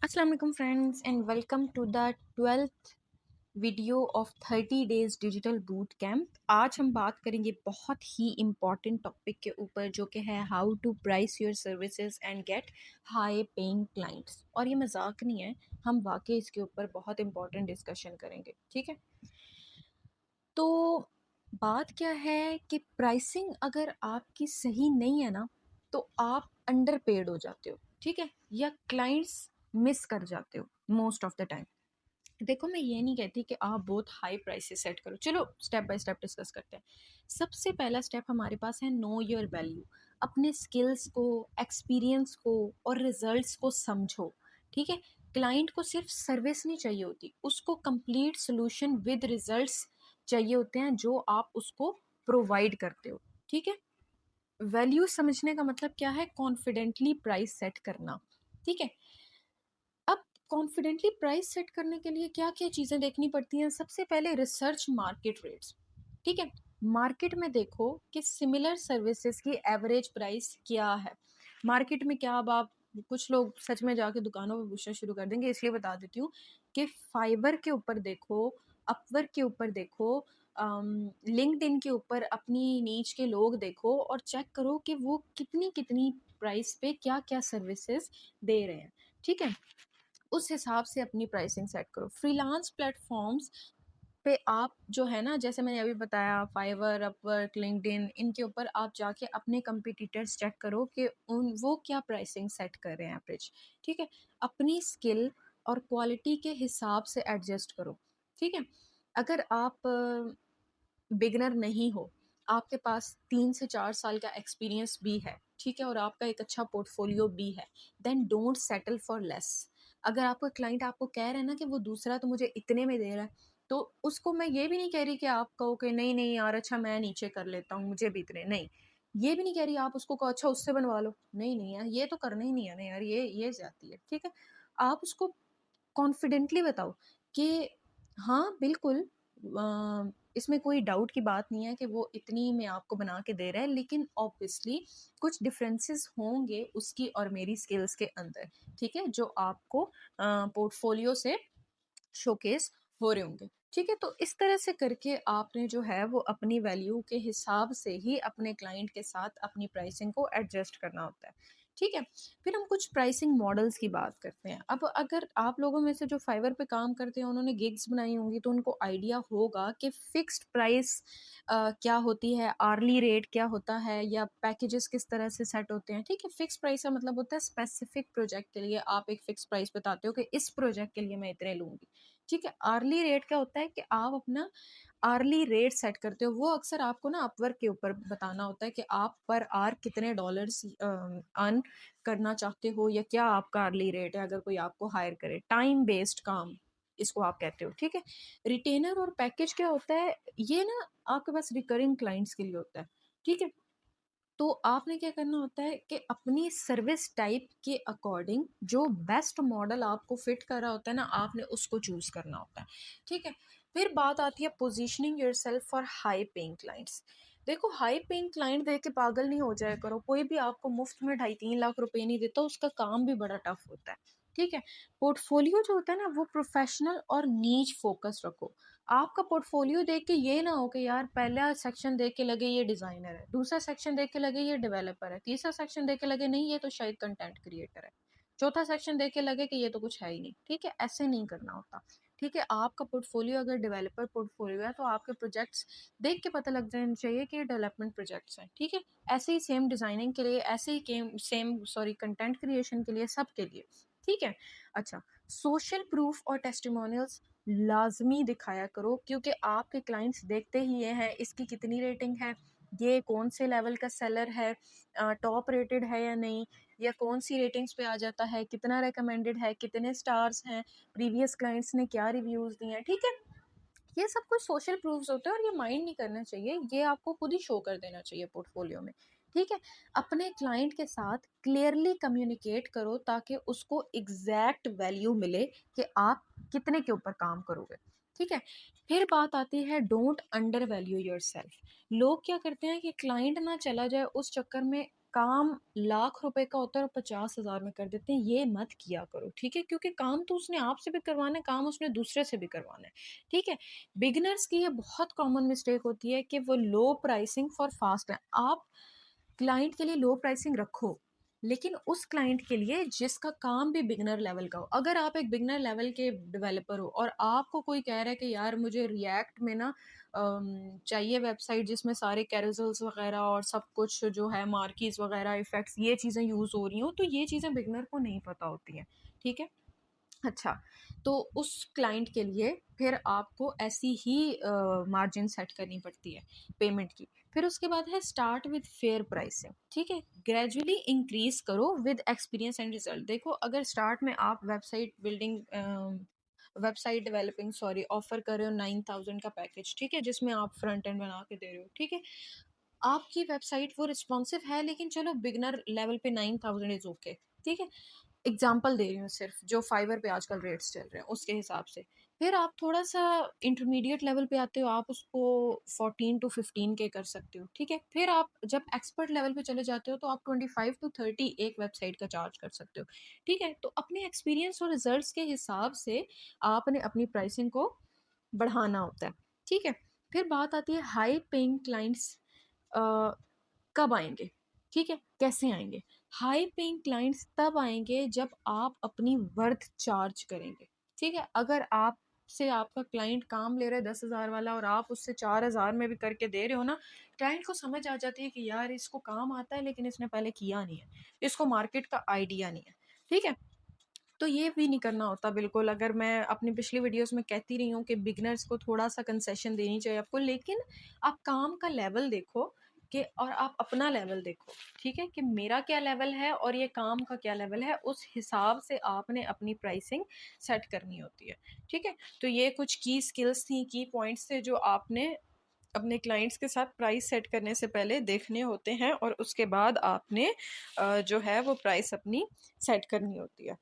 अस्सलाम वालेकुम friends and welcome to the 12th video of 30 days digital boot camp. आज हम बात करेंगे बहुत ही इम्पॉर्टेंट टॉपिक के ऊपर जो कि है how to price your services and get high paying clients. और ये मजाक नहीं है, हम वाकई इसके ऊपर बहुत इम्पॉर्टेंट डिस्कशन करेंगे। ठीक है, तो बात क्या है कि प्राइसिंग अगर आपकी सही नहीं है ना तो आप अंडर पेड हो जाते हो। ठीक है, या क्लाइंट्स मिस कर जाते हो मोस्ट ऑफ द टाइम। देखो, मैं ये नहीं कहती कि आप बहुत हाई प्राइसेस सेट करो। चलो स्टेप बाय स्टेप डिस्कस करते हैं। सबसे पहला स्टेप हमारे पास है नो योर वैल्यू। अपने स्किल्स को, एक्सपीरियंस को और रिजल्ट्स को समझो। ठीक है, क्लाइंट को सिर्फ सर्विस नहीं चाहिए होती, उसको कंप्लीट सोल्यूशन विद रिजल्ट्स चाहिए होते हैं जो आप उसको प्रोवाइड करते हो। ठीक है, वैल्यू समझने का मतलब क्या है? कॉन्फिडेंटली प्राइस सेट करना। ठीक है, अब कॉन्फिडेंटली प्राइस सेट करने के लिए क्या क्या चीज़ें देखनी पड़ती हैं? सबसे पहले रिसर्च मार्केट रेट्स। ठीक है, मार्केट में देखो कि सिमिलर सर्विसेज की एवरेज प्राइस क्या है मार्केट में। क्या अब आप, कुछ लोग सच में जाके दुकानों पे पूछना शुरू कर देंगे, इसलिए बता देती हूँ कि फाइबर के ऊपर देखो, अपवर्क के ऊपर देखो, लिंक्डइन के ऊपर अपनी नीच के लोग देखो और चेक करो कि वो कितनी कितनी प्राइस पे क्या क्या सर्विसेज दे रहे हैं। ठीक है, उस हिसाब से अपनी प्राइसिंग सेट करो। फ्रीलांस प्लेटफॉर्म्स पे आप जो है ना, जैसे मैंने अभी बताया, फाइवर, अपवर्क, लिंक्डइन, इनके ऊपर आप जाके अपने कंपटीटर्स चेक करो कि उन वो क्या प्राइसिंग सेट कर रहे हैं एवरेज। ठीक है, अपनी स्किल और क्वालिटी के हिसाब से एडजस्ट करो। ठीक है, अगर आप बिगनर नहीं हो, आपके पास 3 से 4 साल का एक्सपीरियंस भी है, ठीक है, और आपका एक अच्छा पोर्टफोलियो भी है, then don't settle for less. अगर आपका क्लाइंट आपको कह रहा है ना कि वो दूसरा तो मुझे इतने में दे रहा है, तो उसको मैं ये भी नहीं कह रही कि आप कहो कि नहीं नहीं यार, अच्छा मैं नीचे कर लेता हूँ, मुझे भी इतने नहीं। ये भी नहीं कह रही आप उसको कहो अच्छा उससे बनवा लो। नहीं नहीं यार, ये तो करना ही नहीं है ना यार, ये जाती है। ठीक है, आप उसको कॉन्फिडेंटली बताओ कि हाँ बिल्कुल, इसमें कोई डाउट की बात नहीं है कि वो इतनी में आपको बना के दे रहा है, लेकिन ऑब्वियसली कुछ डिफरेंसेस होंगे उसकी और मेरी स्किल्स के अंदर। ठीक है, जो आपको पोर्टफोलियो से शोकेस हो रहे होंगे। ठीक है, तो इस तरह से करके आपने जो है वो अपनी वैल्यू के हिसाब से ही अपने क्लाइंट के साथ अपनी प्राइसिंग को एडजस्ट करना होता है। ठीक है, फिर हम कुछ प्राइसिंग मॉडल्स की बात करते हैं। अब अगर आप लोगों में से जो फाइवर पे काम करते हैं उन्होंने गिग्स बनाई होंगी तो उनको आइडिया होगा कि फिक्स्ड प्राइस क्या होती है, आर्ली रेट क्या होता है, या पैकेजेस किस तरह से सेट होते हैं। ठीक है, फिक्स प्राइस का मतलब होता है स्पेसिफिक प्रोजेक्ट के लिए आप एक फिक्स प्राइस बताते हो कि इस प्रोजेक्ट के लिए मैं इतने लूंगी। ठीक है, आर्ली रेट क्या होता है कि आप अपना आर्ली रेट सेट करते हो। वो अक्सर आपको ना अपवर्क के ऊपर बताना होता है कि आप पर आर कितने डॉलर्स अर्न करना चाहते हो, या क्या आपका आर्ली रेट है अगर कोई आपको हायर करे। टाइम बेस्ड काम इसको आप कहते हो। ठीक है, रिटेनर और पैकेज क्या होता है? ये ना आपके पास रिकरिंग क्लाइंट्स के लिए होता है। ठीक है, तो आपने क्या करना होता है कि अपनी सर्विस टाइप के अकॉर्डिंग जो बेस्ट मॉडल आपको फिट कर रहा होता है ना, आपने उसको चूज करना होता है। ठीक है, फिर बात आती है positioning yourself for high paying clients. देखो, हाई पेइंग क्लाइंट देख के पागल नहीं हो जाया करो। कोई भी आपको मुफ्त में 2.5-3 लाख रुपए नहीं देता, उसका काम भी बड़ा टफ होता है। ठीक है, पोर्टफोलियो जो होता है ना वो प्रोफेशनल और नीच फोकस रखो। आपका पोर्टफोलियो देख के ये ना हो कि यार पहला सेक्शन देख के लगे ये डिज़ाइनर है, दूसरा सेक्शन देख के लगे ये डेवलपर है, तीसरा सेक्शन देख के लगे नहीं ये तो शायद कंटेंट क्रिएटर है, चौथा सेक्शन देख के लगे कि ये तो कुछ है ही नहीं। ठीक है, ऐसे नहीं करना होता। ठीक है, आपका पोर्टफोलियो अगर डेवलपर पोर्टफोलियो है तो आपके प्रोजेक्ट्स देख के पता लग जाना चाहिए कि ये डेवलपमेंट प्रोजेक्ट्स हैं। ठीक है, ऐसे ही सेम डिज़ाइनिंग के लिए, ऐसे ही सेम कंटेंट क्रिएशन के लिए, सब के लिए। ठीक है, अच्छा, सोशल प्रूफ और टेस्टिमोनियल्स लाजमी दिखाया करो, क्योंकि आपके क्लाइंट्स देखते ही ये हैं इसकी कितनी रेटिंग है, ये कौन से लेवल का सेलर है, टॉप रेटेड है या नहीं, या कौन सी रेटिंग्स पे आ जाता है, कितना रिकमेंडेड है, कितने स्टार्स हैं, प्रीवियस क्लाइंट्स ने क्या रिव्यूज़ दिए हैं। ठीक है, ये सब कुछ सोशल प्रूफ्स होते हैं और ये माइंड नहीं करना चाहिए, ये आपको खुद ही शो कर देना चाहिए पोर्टफोलियो में। ठीक है, अपने क्लाइंट के साथ क्लियरली कम्युनिकेट करो ताकि उसको एग्जैक्ट वैल्यू मिले कि आप कितने के ऊपर काम करोगे। ठीक है, फिर बात आती है don't under value your self. लोग क्या करते हैं कि क्लाइंट ना चला जाए उस चक्कर में काम लाख रुपए का होता है और 50,000 में कर देते हैं, ये मत किया करो, ठीक है? क्योंकि काम तो उसने आपसे भी करवाना है, काम उसने दूसरे से भी करवाना है, ठीक है? बिगिनर्स की ये बहुत कॉमन मिस्टेक होती है कि वो लो प्राइसिंग फॉर फास्ट है। आप क्लाइंट के लिए लो प्राइसिंग रखो, लेकिन उस क्लाइंट के लिए जिसका काम भी बिगनर लेवल का हो। अगर आप एक बिगनर लेवल के डेवलपर हो और आपको कोई कह रहा है कि यार मुझे रिएक्ट में ना चाहिए वेबसाइट जिसमें सारे कैरोसेल्स वगैरह और सब कुछ जो है मार्कीज वगैरह इफेक्ट्स ये चीज़ें यूज़ हो रही हो, तो ये चीज़ें बिगनर को नहीं पता होती हैं, ठीक है? अच्छा, तो उस क्लाइंट के लिए फिर आपको ऐसी ही मार्जिन सेट करनी पड़ती है पेमेंट की। फिर उसके बाद है स्टार्ट विद फेयर प्राइसिंग, ठीक है? ग्रेजुअली इंक्रीज करो विद एक्सपीरियंस एंड रिजल्ट। देखो, अगर स्टार्ट में आप वेबसाइट डेवलपिंग सॉरी ऑफर कर रहे हो 9,000 का पैकेज, ठीक है, जिसमें आप फ्रंट एंड बना के दे रहे हो, ठीक है, आपकी वेबसाइट वो रिस्पॉन्सिव है, लेकिन चलो बिगनर लेवल पे 9,000 इज ओके, ठीक है? एग्जाम्पल दे रही हूँ सिर्फ, जो फाइवर पे आजकल रेट्स चल रहे हैं उसके हिसाब से। फिर आप थोड़ा सा इंटरमीडिएट लेवल पे आते हो, आप उसको 14 to 15 के कर सकते हो, ठीक है? फिर आप जब एक्सपर्ट लेवल पे चले जाते हो तो आप 25 to 30 एक वेबसाइट का चार्ज कर सकते हो, ठीक है? तो अपने एक्सपीरियंस और रिजल्ट्स के हिसाब से आपने अपनी प्राइसिंग को बढ़ाना होता है, ठीक है? फिर बात आती है हाई पेइंग क्लाइंट्स कब आएंगे, ठीक है, कैसे आएंगे? हाई पेइंग क्लाइंट्स तब आएंगे जब आप अपनी वर्थ चार्ज करेंगे, ठीक है? अगर आप से आपका क्लाइंट काम ले रहा है 10,000 वाला और आप उससे 4,000 में भी करके दे रहे हो ना, क्लाइंट को समझ आ जाती है कि यार इसको काम आता है लेकिन इसने पहले किया नहीं है, इसको मार्केट का आइडिया नहीं है, ठीक है? तो ये भी नहीं करना होता बिल्कुल। अगर मैं अपनी पिछली वीडियोस में कहती रही हूँ कि बिगनर्स को थोड़ा सा कंसेशन देनी चाहिए आपको, लेकिन आप काम का लेवल देखो कि और आप अपना लेवल देखो, ठीक है, कि मेरा क्या लेवल है और ये काम का क्या लेवल है, उस हिसाब से आपने अपनी प्राइसिंग सेट करनी होती है, ठीक है? तो ये कुछ की स्किल्स थी, की पॉइंट्स थे जो आपने अपने क्लाइंट्स के साथ प्राइस सेट करने से पहले देखने होते हैं और उसके बाद आपने जो है वो प्राइस अपनी सेट करनी होती है।